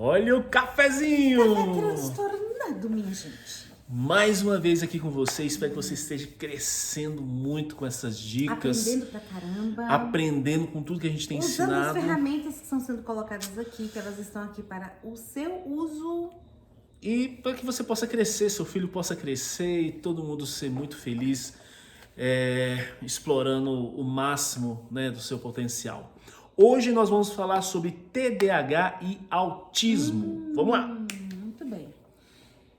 Olha o cafezinho! Café transtornado, minha gente. Mais uma vez aqui com você, espero que você esteja crescendo muito com essas dicas. Aprendendo pra caramba. Aprendendo com tudo que a gente tem Usando ensinado. as ferramentas que estão sendo colocadas aqui, que elas estão aqui para o seu uso. E para que você possa crescer, seu filho possa crescer e todo mundo ser muito feliz, explorando o máximo, né, do seu potencial. Hoje nós vamos falar sobre TDAH e autismo. Vamos lá! Muito bem.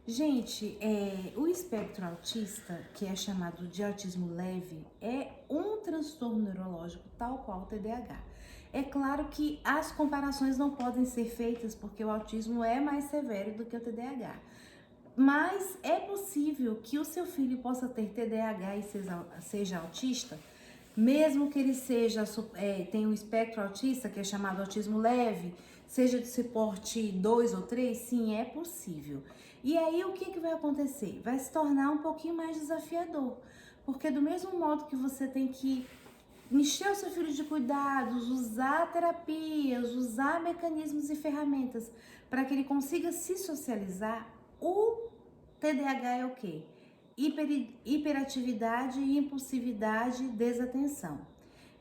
Gente, o espectro autista, que é chamado de autismo leve, é um transtorno neurológico tal qual o TDAH. É claro que as comparações não podem ser feitas porque o autismo é mais severo do que o TDAH. Mas é possível que o seu filho possa ter TDAH e seja autista, mesmo que ele tenha um espectro autista, que é chamado autismo leve, seja de suporte 2 ou 3, sim, é possível. E aí o que vai acontecer? Vai se tornar um pouquinho mais desafiador, porque do mesmo modo que você tem que encher o seu filho de cuidados, usar terapias, usar mecanismos e ferramentas para que ele consiga se socializar, o TDAH é o quê? Hiperatividade, impulsividade, desatenção.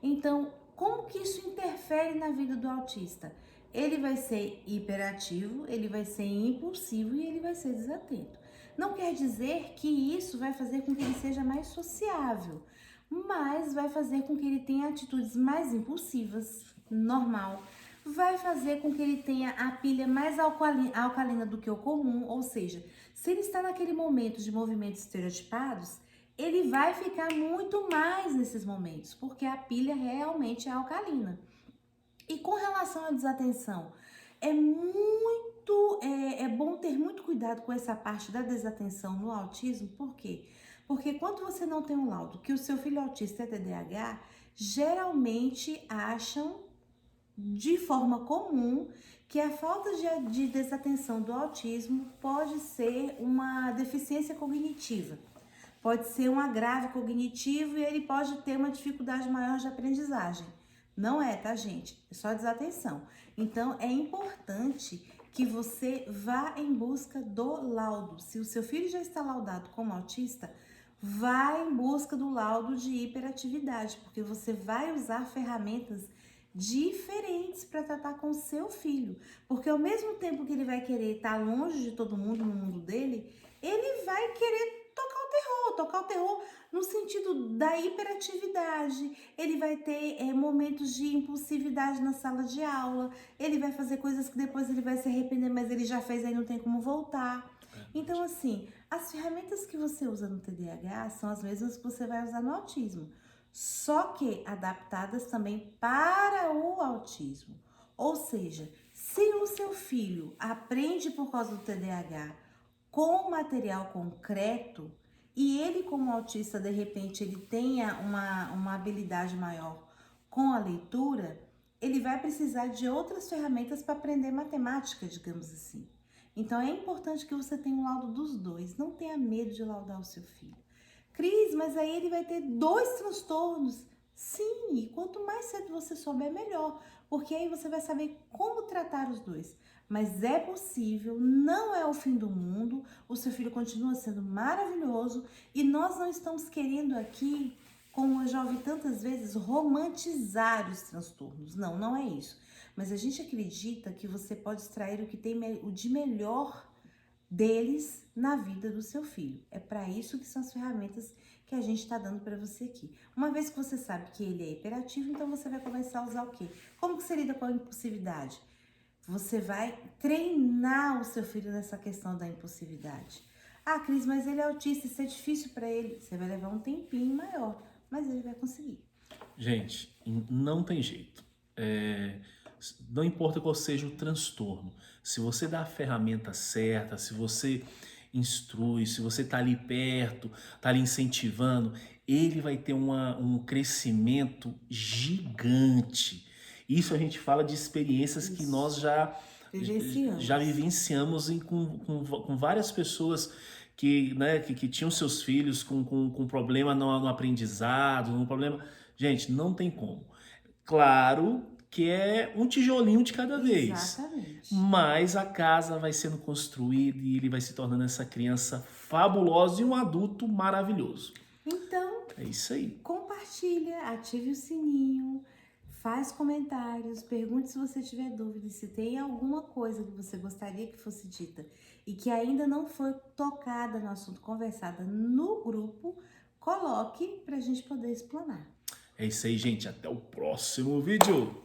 Então, como que isso interfere na vida do autista? Ele vai ser hiperativo, ele vai ser impulsivo e ele vai ser desatento. Não quer dizer que isso vai fazer com que ele seja mais sociável, mas vai fazer com que ele tenha atitudes mais impulsivas, normal. Vai fazer com que ele tenha a pilha mais alcalina do que o comum, ou seja, se ele está naquele momento de movimentos estereotipados, ele vai ficar muito mais nesses momentos, porque a pilha realmente é alcalina. E com relação à desatenção, é bom ter muito cuidado com essa parte da desatenção no autismo, por quê? Porque quando você não tem um laudo que o seu filho autista é TDAH, geralmente acham de forma comum que a falta de desatenção do autismo pode ser uma deficiência cognitiva, pode ser um agravo cognitivo e ele pode ter uma dificuldade maior de aprendizagem. Não é, tá, gente? É só desatenção. Então, é importante que você vá em busca do laudo. Se o seu filho já está laudado como autista, vá em busca do laudo de hiperatividade, porque você vai usar ferramentas diferentes para tratar com o seu filho. Porque ao mesmo tempo que ele vai querer estar longe de todo mundo no mundo dele, ele vai querer tocar o terror no sentido da hiperatividade. Ele vai ter momentos de impulsividade na sala de aula, ele vai fazer coisas que depois ele vai se arrepender, mas ele já fez, aí não tem como voltar. Então, assim, as ferramentas que você usa no TDAH são as mesmas que você vai usar no autismo, só que adaptadas também para o autismo. Ou seja, se o seu filho aprende por causa do TDAH com material concreto, e ele como autista, de repente, ele tenha uma habilidade maior com a leitura, ele vai precisar de outras ferramentas para aprender matemática, digamos assim. Então, é importante que você tenha um laudo dos dois. Não tenha medo de laudar o seu filho. Cris, mas aí ele vai ter 2 transtornos. Sim, e quanto mais cedo você souber, melhor. Porque aí você vai saber como tratar os dois. Mas é possível, não é o fim do mundo, o seu filho continua sendo maravilhoso e nós não estamos querendo aqui, como eu já ouvi tantas vezes, romantizar os transtornos. Não, não é isso. Mas a gente acredita que você pode extrair o que tem o de melhor deles na vida do seu filho. É para isso que são as ferramentas que a gente está dando para você aqui. Uma vez que você sabe que ele é hiperativo, então você vai começar a usar o quê? Como que você lida com a impulsividade? Você vai treinar o seu filho nessa questão da impulsividade. Ah, Cris, mas ele é autista, isso é difícil para ele. Você vai levar um tempinho maior, mas ele vai conseguir. Gente, não tem jeito. Não importa qual seja o transtorno. Se você dá a ferramenta certa, se você instrui, se você está ali perto, está ali incentivando, ele vai ter um crescimento gigante. Isso a gente fala de experiências que nós já vivenciamos com várias pessoas que tinham seus filhos com problema no aprendizado, um problema. Gente, não tem como. Claro que é um tijolinho de cada vez. Exatamente. Mas a casa vai sendo construída e ele vai se tornando essa criança fabulosa e um adulto maravilhoso. Então, É isso aí. compartilha, ative o sininho, faz comentários, pergunte se você tiver dúvida, se tem alguma coisa que você gostaria que fosse dita e que ainda não foi tocada no assunto, conversada no grupo, coloque para a gente poder explanar. É isso aí, gente. Até o próximo vídeo.